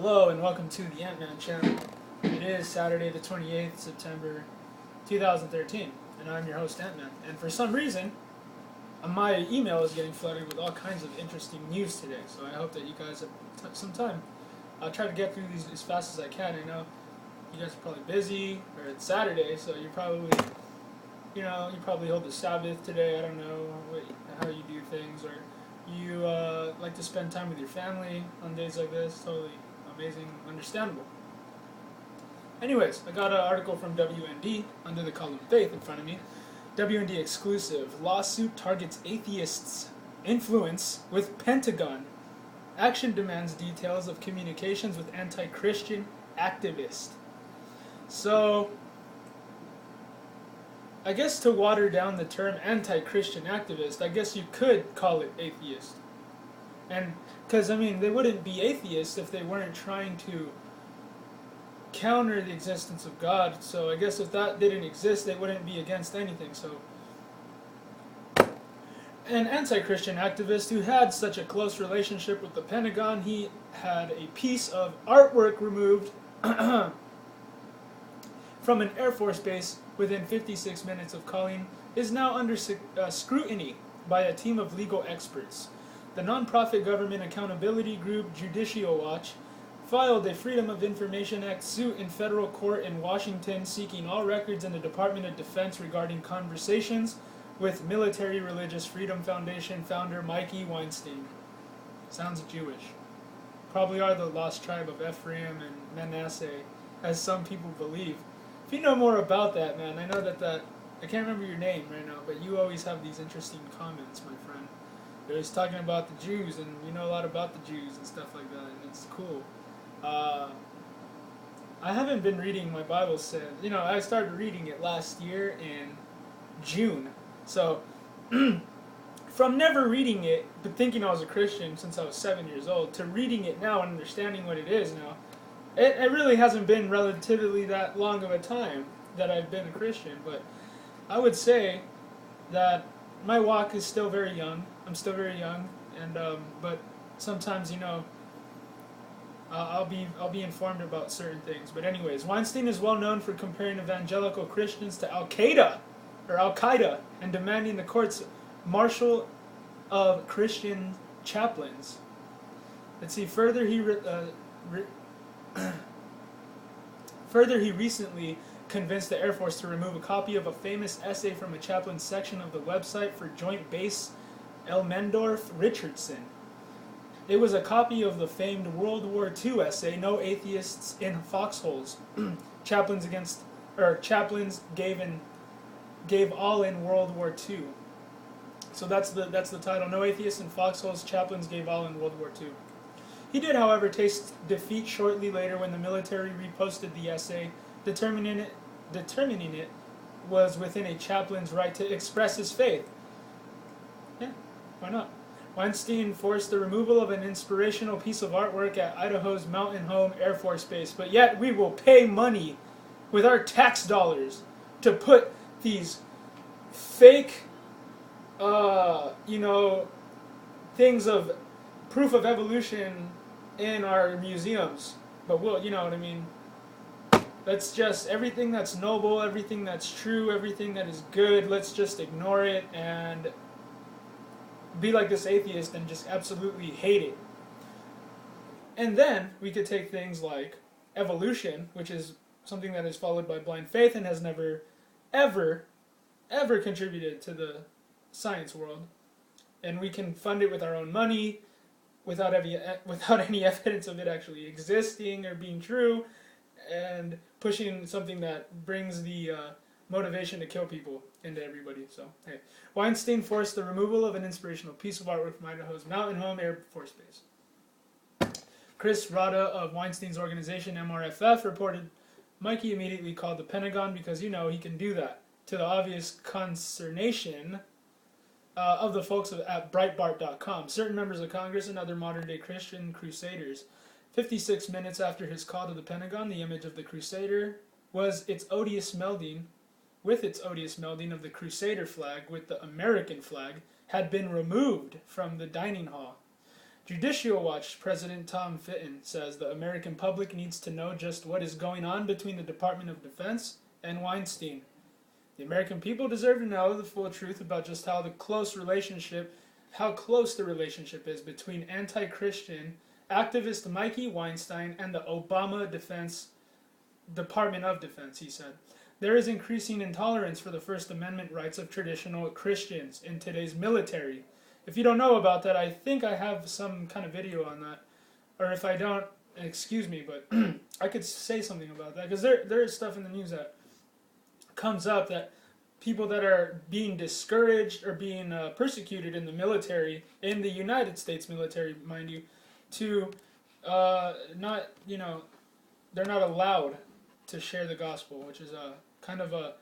Hello and welcome to the Ant-Man channel. It is Saturday the 28th September 2013 and I'm your host Ant-Man. And for some reason, my email is getting flooded with all kinds of interesting news today, so I hope that you guys have some time. I'll try to get through these as fast as I can. I know you guys are probably busy, or it's Saturday, so you're probably, you probably hold the Sabbath today. I don't know how you do things, or you like to spend time with your family on days like this. Totally amazing, understandable. Anyways, I got an article from WND under the column Faith in front of me. WND exclusive. Lawsuit targets Atheist's Influence with Pentagon. Action demands details of communications with anti-Christian activist. So, I guess to water down the term anti-Christian activist, I guess you could call it atheist. And, because, they wouldn't be atheists if they weren't trying to counter the existence of God. So I guess if that didn't exist, they wouldn't be against anything. So, an anti-Christian activist who had such a close relationship with the Pentagon, he had a piece of artwork removed from an Air Force base within 56 minutes of calling, is now under scrutiny by a team of legal experts. The nonprofit government accountability group Judicial Watch filed a Freedom of Information Act suit in federal court in Washington seeking all records in the Department of Defense regarding conversations with Military Religious Freedom Foundation founder Mikey Weinstein. Sounds Jewish. Probably are the lost tribe of Ephraim and Manasseh, as some people believe. If you know more about that, man, I know that I can't remember your name right now, but you always have these interesting comments, my friend. You're always talking about the Jews, and you know a lot about the Jews and stuff like that, and it's cool. I haven't been reading my Bible since, I started reading it last year in June. So, from never reading it, but thinking I was a Christian since I was 7 years old, to reading it now and understanding what it is now, it really hasn't been relatively that long of a time that I've been a Christian, but I would say that my walk is still very young. I'm still very young, and but sometimes, I'll be informed about certain things. But anyways, Weinstein is well known for comparing evangelical Christians to Al-Qaeda, and demanding the court's martial of Christian chaplains. Let's see. Further, he recently convinced the Air Force to remove a copy of a famous essay from a chaplain's section of the website for Joint Base Elmendorf-Richardson. It was a copy of the famed World War II essay, "No Atheists in Foxholes." Chaplains gave all in World War II. So that's the title. "No Atheists in Foxholes. Chaplains gave all in World War II." He did, however, taste defeat shortly later when the military reposted the essay, determining it was within a chaplain's right to express his faith. Yeah, why not? Weinstein forced the removal of an inspirational piece of artwork at Idaho's Mountain Home Air Force Base, but yet we will pay money with our tax dollars to put these fake, things of proof of evolution in our museums. But we'll, you know what I mean? Let's just, everything that's noble, everything that's true, everything that is good, let's just ignore it and be like this atheist and just absolutely hate it. And then we could take things like evolution, which is something that is followed by blind faith and has never, ever contributed to the science world. And we can fund it with our own money without any evidence of it actually existing or being true, and pushing something that brings the motivation to kill people into everybody. So, hey. Weinstein forced the removal of an inspirational piece of artwork from Idaho's Mountain Home Air Force Base. Chris Rada of Weinstein's organization, MRFF, reported Mikey immediately called the Pentagon because, he can do that, to the obvious consternation of the folks at Breitbart.com, certain members of Congress and other modern-day Christian crusaders. 56 minutes after his call to the Pentagon, the image of the crusader was its odious melding of the Crusader flag with the American flag, had been removed from the dining hall. Judicial Watch President Tom Fitton says the American public needs to know just what is going on between the Department of Defense and Weinstein. The American people deserve to know the full truth about just how close the relationship is between anti-Christian activist Mikey Weinstein and the Obama Department of Defense, he said. There is increasing intolerance for the First Amendment rights of traditional Christians in today's military. If you don't know about that, I think I have some kind of video on that. Or if I don't, excuse me, but I could say something about that. Because there is stuff in the news that comes up that people that are being discouraged or being persecuted in the military, in the United States military, mind you, to not, they're not allowed to share the gospel, which is a kind of a,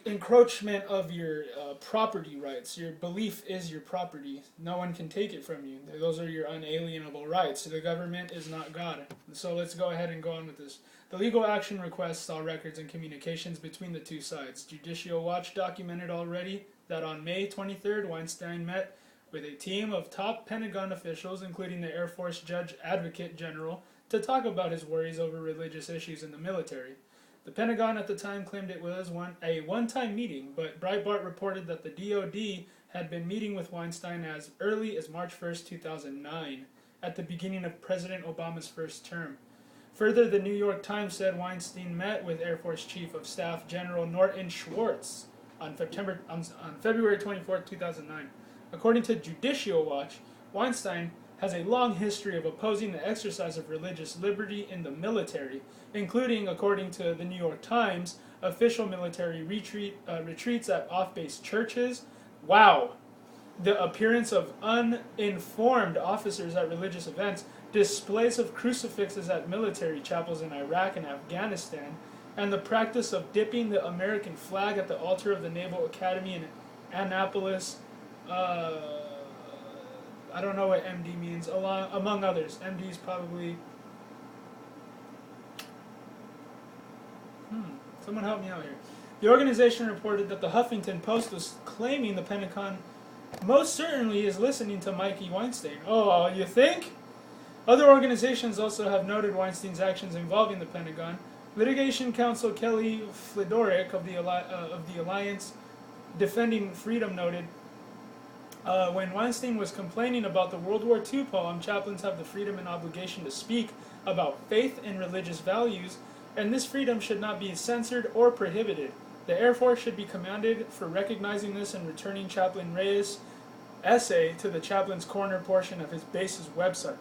encroachment of your property rights. Your belief is your property. No one can take it from you. Those are your unalienable rights. The government is not God. So let's go ahead and go on with this. The legal action request saw records and communications between the two sides. Judicial Watch documented already that on May 23rd, Weinstein met with a team of top Pentagon officials, including the Air Force Judge Advocate General, to talk about his worries over religious issues in the military. The Pentagon at the time claimed it was a one-time meeting, but Breitbart reported that the DoD had been meeting with Weinstein as early as March 1st, 2009, at the beginning of President Obama's first term. Further, the New York Times said Weinstein met with Air Force Chief of Staff General Norton Schwartz on February 24th, 2009. According to Judicial Watch, Weinstein has a long history of opposing the exercise of religious liberty in the military, including, according to the New York Times, official military retreats at off-base churches. Wow! The appearance of uninformed officers at religious events, displays of crucifixes at military chapels in Iraq and Afghanistan, and the practice of dipping the American flag at the altar of the Naval Academy in Annapolis. I don't know what MD means, among others. MD is probably... Someone help me out here. The organization reported that the Huffington Post was claiming the Pentagon most certainly is listening to Mikey Weinstein. Oh, you think? Other organizations also have noted Weinstein's actions involving the Pentagon. Litigation counsel Kelly Fedoruk of the Alliance Defending Freedom noted, when Weinstein was complaining about the World War II poem, chaplains have the freedom and obligation to speak about faith and religious values, and this freedom should not be censored or prohibited. The Air Force should be commended for recognizing this and returning Chaplain Reyes' essay to the Chaplain's Corner portion of his base's website.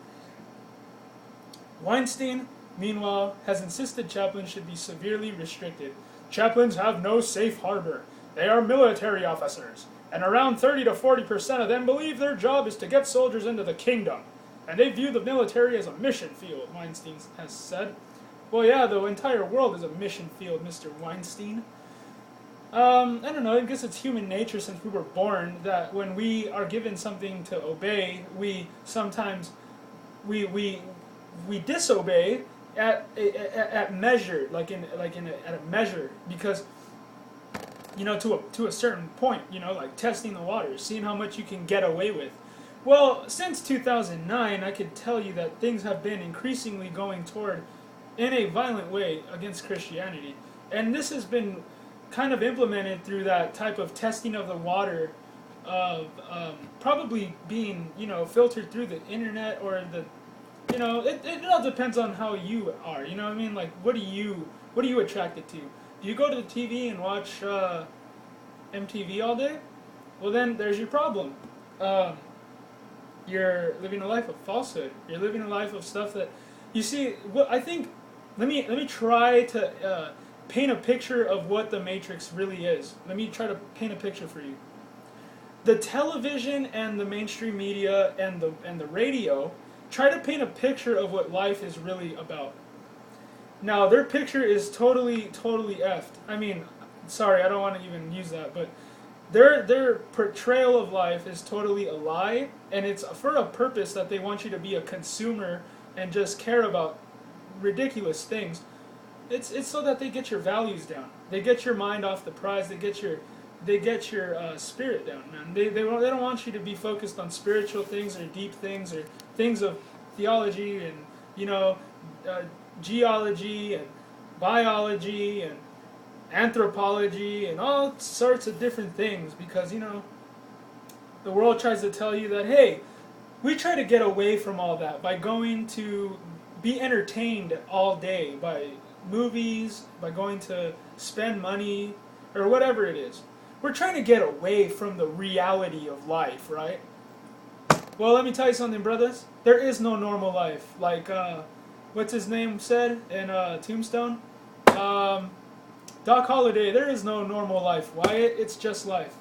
Weinstein, meanwhile, has insisted chaplains should be severely restricted. Chaplains have no safe harbor. They are military officers, and around 30 to 40% of them believe their job is to get soldiers into the kingdom, and they view the military as a mission field, Weinstein has said. Well, yeah, the entire world is a mission field, Mr. Weinstein. I don't know, I guess it's human nature since we were born that when we are given something to obey, we sometimes, we disobey at measure, at a measure, because, to a certain point, like testing the waters, seeing how much you can get away with. Well, since 2009, I could tell you that things have been increasingly going toward, in a violent way, against Christianity. And this has been kind of implemented through that type of testing of the water of probably being, filtered through the internet or the, it all depends on how you are, you know what I mean? Like, what are you attracted to? Do you go to the TV and watch MTV all day? Well, then there's your problem. You're living a life of falsehood. You're living a life of stuff that, you see, I think, let me try to paint a picture of what the Matrix really is. Let me try to paint a picture for you. The television and the mainstream media and the radio try to paint a picture of what life is really about. Now, their picture is totally effed. I mean, sorry, I don't want to even use that, but their portrayal of life is totally a lie, and it's for a purpose that they want you to be a consumer and just care about ridiculous things. It's so that they get your values down. They get your mind off the prize. They get your they get your spirit down, man. They don't want you to be focused on spiritual things or deep things or things of theology and you know geology and biology and anthropology and all sorts of different things because you know the world tries to tell you that hey, we try to get away from all that by going to be entertained all day by movies, by going to spend money or whatever it is. We're trying to get away from the reality of life, right? Well, let me tell you something, brothers. There is no normal life. Like, what's his name said in Tombstone? Doc Holliday, there is no normal life. Wyatt, it's just life.